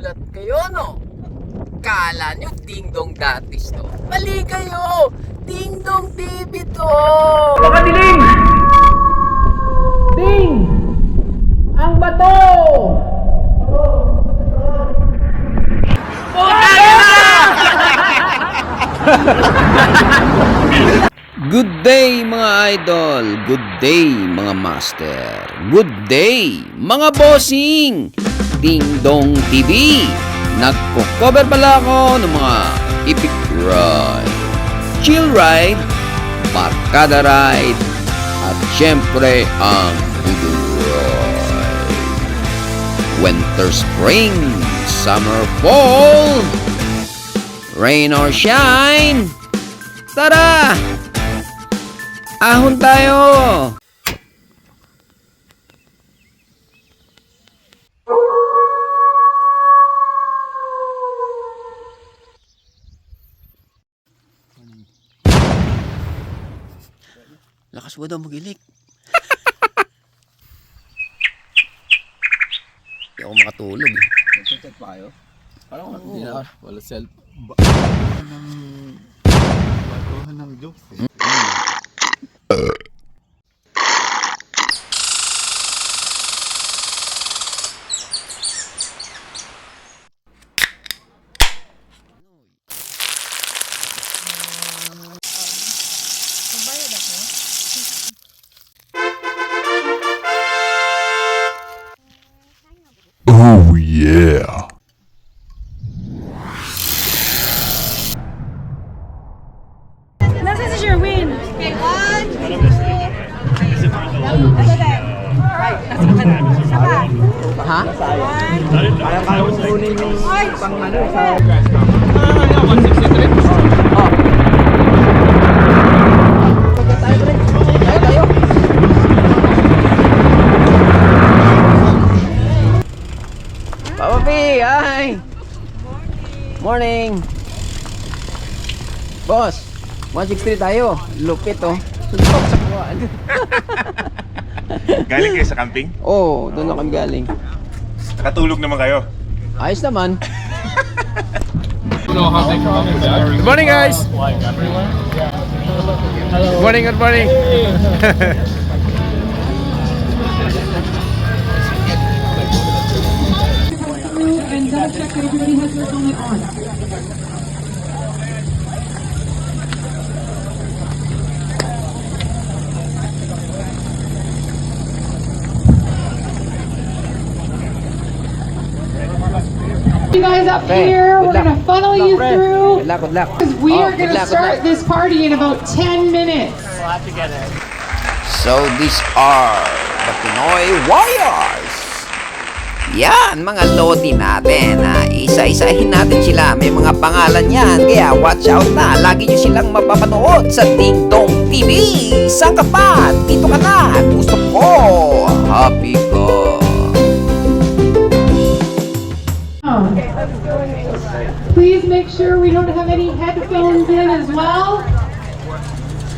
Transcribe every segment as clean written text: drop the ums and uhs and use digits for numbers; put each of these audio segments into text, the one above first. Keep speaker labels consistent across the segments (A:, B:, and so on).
A: Nagulat kayo, no? Kala nyo Dingdong Dantes to? Mali kayo! Dingdong TV to! Mga diling! Ding! Ang bato! Good day mga idol, good day mga master, good day mga bossing. Dingdong TV, nagko-cover pala ako ng mga epic ride, chill ride, barkada ride, at syempre ang Voodoo ride. Winter, spring, summer, fall, rain or shine, tara! Ahon tayo! Lakas mo daw mag-ilik. Hindi ako makatulog eh.
B: Nagchat pa kayo? Parang hindi na, wala self. Batuhan ng jokes eh.
C: Oh yeah.
D: This is your win. Okay, 1, 2, 3.
A: Ha?
B: Kaya kunin yung pang ano sa...
A: Papa P, hi! Morning! Boss, 163 tayo. Lupit oh. Suntok sa kuwan.
E: Galing kayo sa camping?
A: Oh, doon na kami galing.
E: Nakatulog naman kayo?
A: Ayos naman.
F: Good morning, guys. Good morning, good morning.
D: And double check that everybody has their helmet on. You guys up here, we're gonna funnel you through.
A: Good luck, good luck.
D: Because we
A: Oh,
D: are
A: good
D: gonna
A: luck, good
D: start
A: luck.
D: this party in about 10 minutes.
A: So these are the Pinoy Warriors. Yan, mga lodi natin. Isa-isahin natin sila. May mga pangalan yan. Kaya watch out na. Lagi nyo silang mapapanood sa Dingdong TV. Saan ka pa? Dito ka na. Gusto ko. Happy ka.
D: Please make sure we don't have any headphones in as well.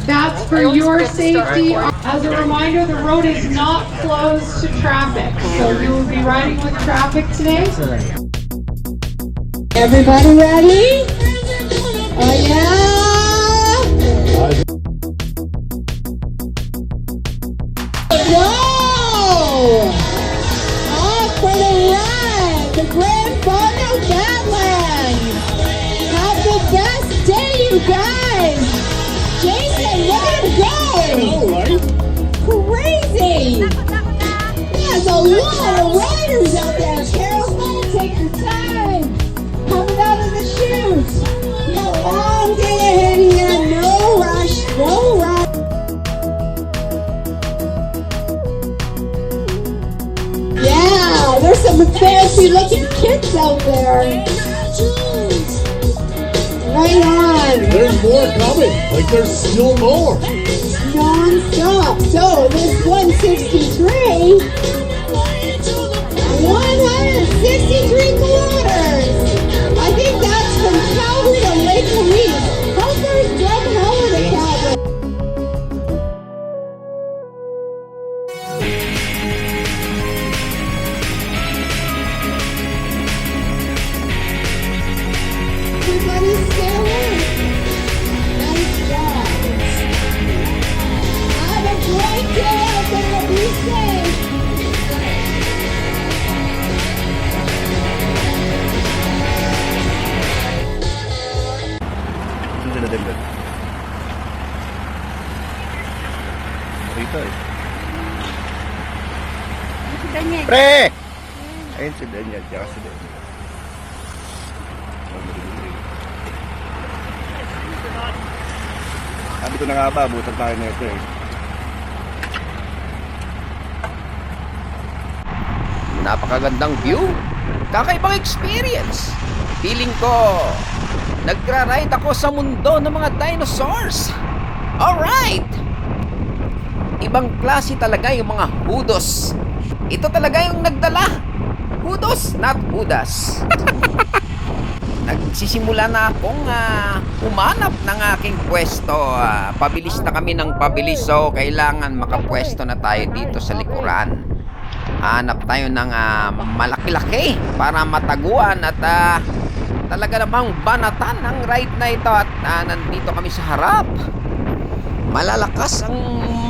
D: That's for your safety. As a reminder, the road is not closed to traffic, so you will be riding with traffic today. Everybody ready? Oh yeah! Go! Off for the ride! The Grand Fondo Badlands! Have the best day, you guys! Jason, look at him go! Crazy! There's a lot of riders out there. Careful, take your time. Coming out of the chute. You got a long day ahead of you. No rush, no rush. Yeah, there's some fancy looking kids out there. Right on.
C: There's more coming. Like there's still more.
D: Non-stop. So this 163, 163 kilometers. I think that's from Calgary to Lake Louise. How far is Broken Hollow to Calgary?
E: Pre! Ayun si Daniel, tsaka si Daniel. Sabi ko na nga ba, butan tayo na ito eh.
A: Napakagandang view. Kakaibang experience. Feeling ko, nagra-ride ako sa mundo ng mga dinosaurs. Alright! Ibang klase talaga yung mga hudos. Ito talaga yung nagdala. Hudos, not hudas. Nagsisimula na akong umanap ng aking pwesto. Pabilis na kami ng pabilis, so kailangan makapwesto na tayo dito sa likuran. Hanap tayo ng malaki-laki para mataguan at talaga namang banatan ang ride na ito at nandito kami sa harap. Malalakas ang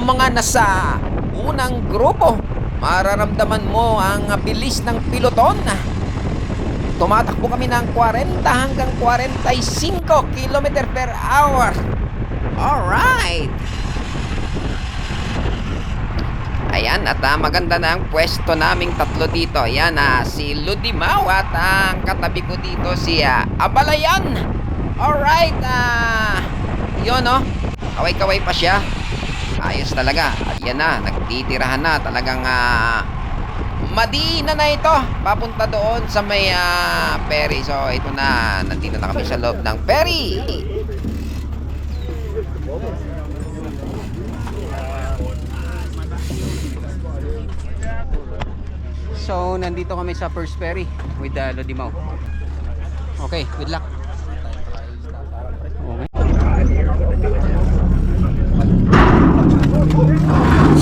A: mga nasa unang grupo. Mararamdaman mo ang bilis ng piloton. Tumatakbo kami ng 40 hanggang 45 km per hour. Alright! Ayan, at maganda na ang pwesto naming tatlo dito. Ayan, si Ludimao at ang katabi ko dito si Abalayan. Alright, yun kaway-kaway pa siya. Ayos talaga. Ayan na, nagtitirahan na. Talagang Madina na ito. Papunta doon sa may ferry. So, ito na. Nandito na kami sa loob ng ferry. So, nandito kami sa first ferry with Lodimao. Okay, good luck. Okay.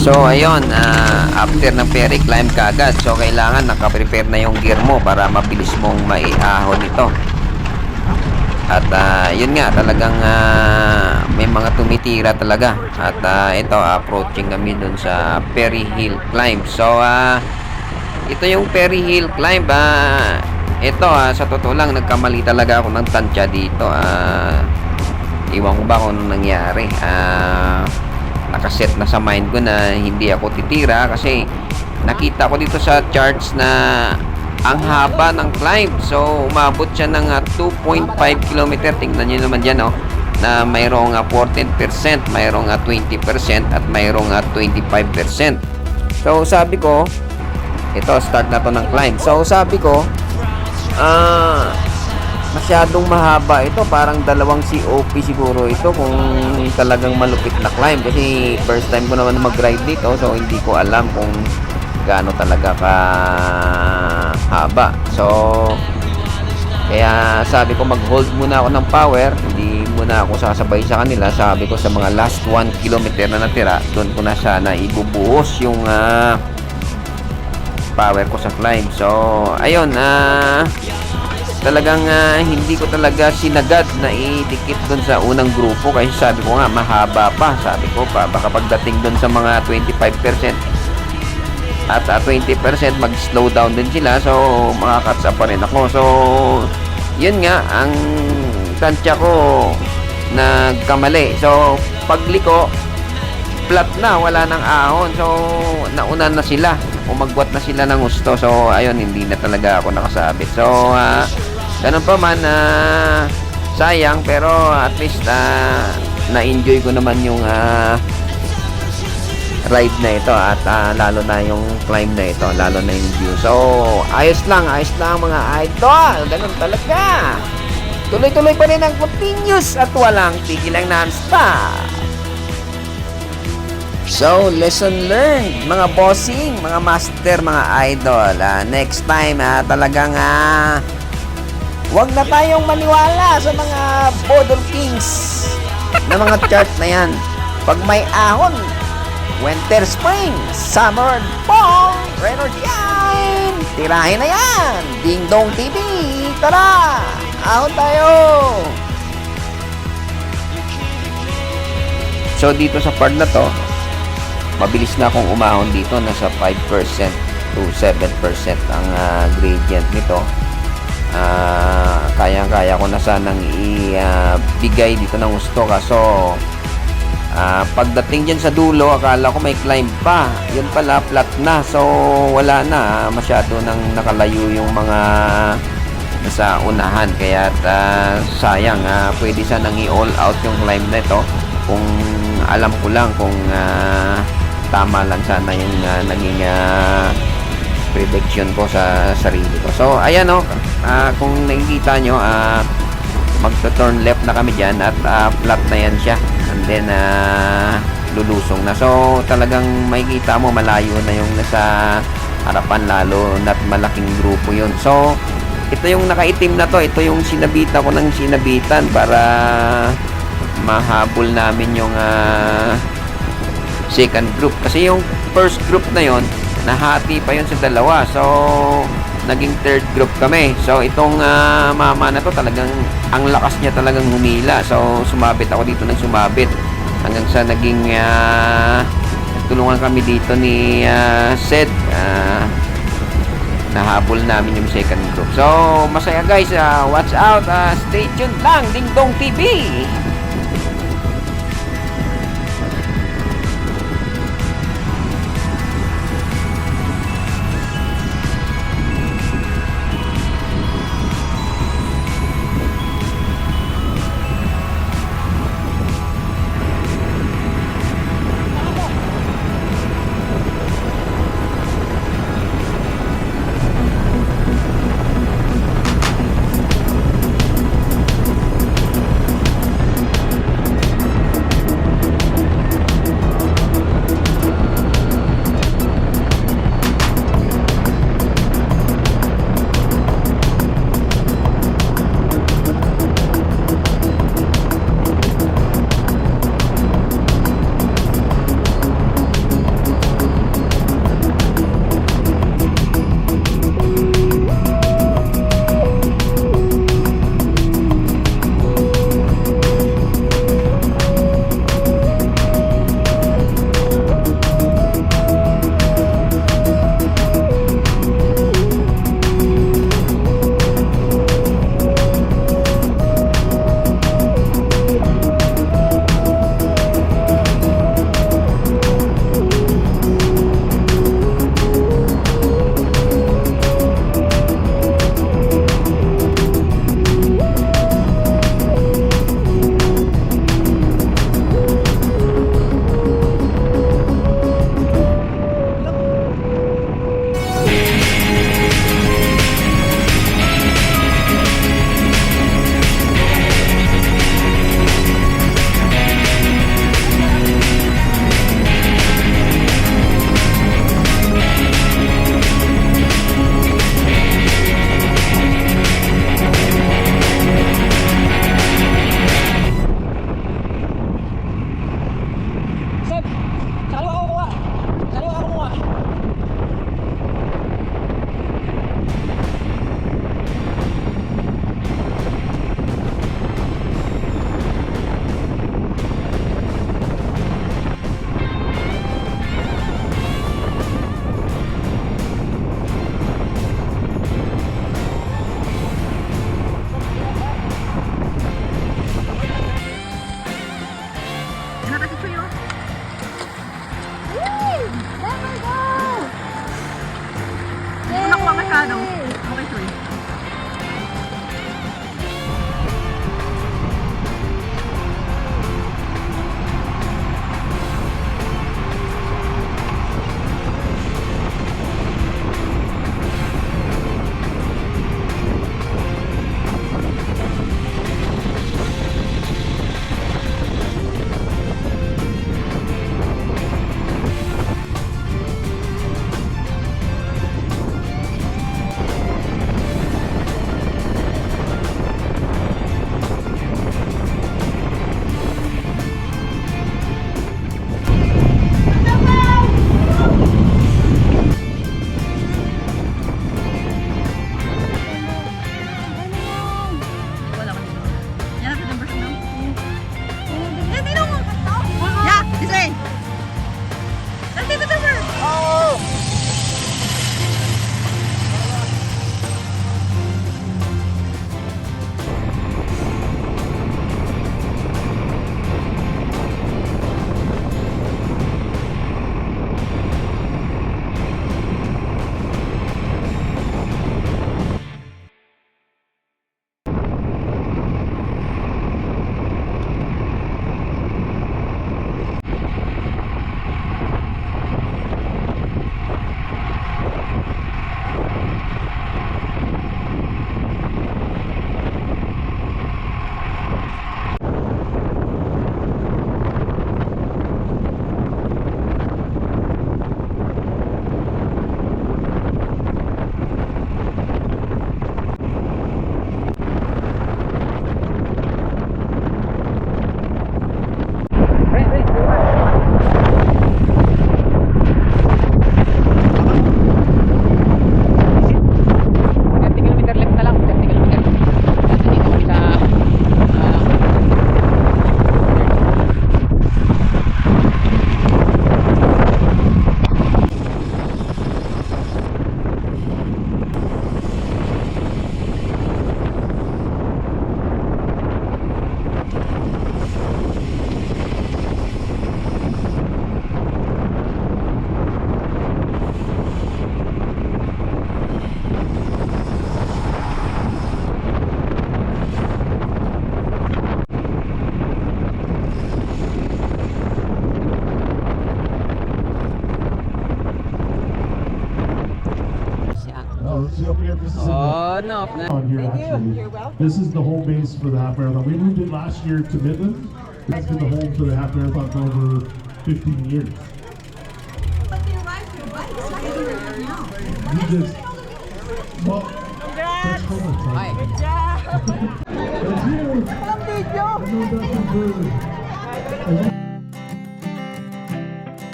A: So, ayun, after ng ferry, climb ka agad. So, kailangan nakaprepare na yung gear mo para mabilis mong maiahon ito. At, yun nga, talagang may mga tumitira talaga. At, ito, approaching kami dun sa Perry Hill Climb. So, ito yung Perry Hill Climb. Ito, sa totoo lang, nagkamali talaga ako ng tansya dito. Iwan ko ba kung anong nangyari. Nakaset na sa mind ko na hindi ako titira kasi nakita ko dito sa charts na ang haba ng climb. So, umabot siya ng 2.5 km. Tingnan nyo naman dyan, na mayroong 14%, mayroong 20%, at mayroong 25%. So, sabi ko, ito, start na to ng climb. So, sabi ko, masyadong mahaba ito. Parang dalawang COP siguro ito kung talagang malupit na climb. Kasi first time ko naman mag-ride dito. So, hindi ko alam kung gaano talaga ka haba. So, kaya sabi ko mag-hold muna ako ng power. Hindi muna ako sasabay sa kanila. Sabi ko sa mga last 1 kilometer na natira, doon ko na sana ibubuhos yung power ko sa climb. So, ayun, talagang hindi ko talaga sinagad na idikit doon sa unang grupo kasi sabi ko nga mahaba pa. Sabi ko pa baka pagdating doon sa mga 25% at 20% mag-slow down din sila. So, makakatsa pa rin ako. So, yun nga ang tansya ko nagkamali. So, pagliko flat na, wala nang ahon. So, nauna na sila. Umagwat na sila ng gusto. So, ayun, hindi na talaga ako nakasabit. So, ganun pa man, sayang, pero at least na-enjoy ko naman yung ride na ito at lalo na yung climb na ito, lalo na yung view. So, ayos lang mga idol. Ganun talaga. Tuloy-tuloy pa rin ang continuous at walang tigilang non-stop. So, lesson learned, mga bossing, mga master, mga idol. Next time, talagang wag na tayong maniwala sa mga Bodol Kings na mga chart na yan. Pag may ahon, winter, spring, summer, fall, rain or shine, tirahin na yan. Ding Dong TV, tara, ahon tayo. So, dito sa part na to, mabilis na akong umahon dito. Nasa 5% to 7% ang gradient nito. Kaya ko na sanang ibigay dito ng gusto. Kaso Pagdating dyan sa dulo, akala ko may climb pa. Yun pala, flat na. So, wala na. Masyado nang nakalayo yung mga nasa unahan. Kaya sayang, pwede sanang i-all out yung climb na ito. Kung alam ko lang kung tama lang sana yung naging prediction ko sa sarili ko. So, ayan o. Kung nakikita nyo, magto-turn left na kami dyan at flat na yan siya. And then, lulusong na. So, talagang makikita mo malayo na yung nasa harapan, lalo na't malaking grupo yun. So, ito yung nakaitim na to. Ito yung sinabita ko ng sinabitan para mahabol namin yung second group. Kasi yung first group na yon nahati pa yun sa dalawa. So, naging third group kami. So, itong mama na to talagang, ang lakas niya talagang humila. So, sumabit ako dito ng sumabit. Hanggang sa naging, tulungan kami dito ni Seth. Nahabol namin yung second group. So, masaya guys. Watch out. Stay tuned lang. Ding Dong TV.
G: On here, actually. This is the home base for the half marathon. We moved it last year to Midland. That's been the home for the half marathon for over 15 years.
H: But they arrived here, right? It's not here right now.
G: We just, well, that's from the time.
H: Good job.
G: That's you.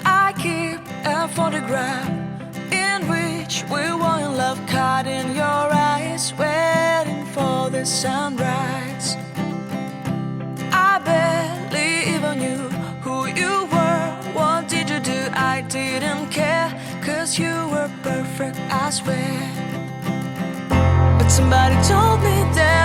I: I keep a photograph in which we were in love, caught in your eyes, waiting for the sunrise. I barely even knew who you were. What did you do? I didn't care, 'cause you were perfect, I swear. But somebody told me that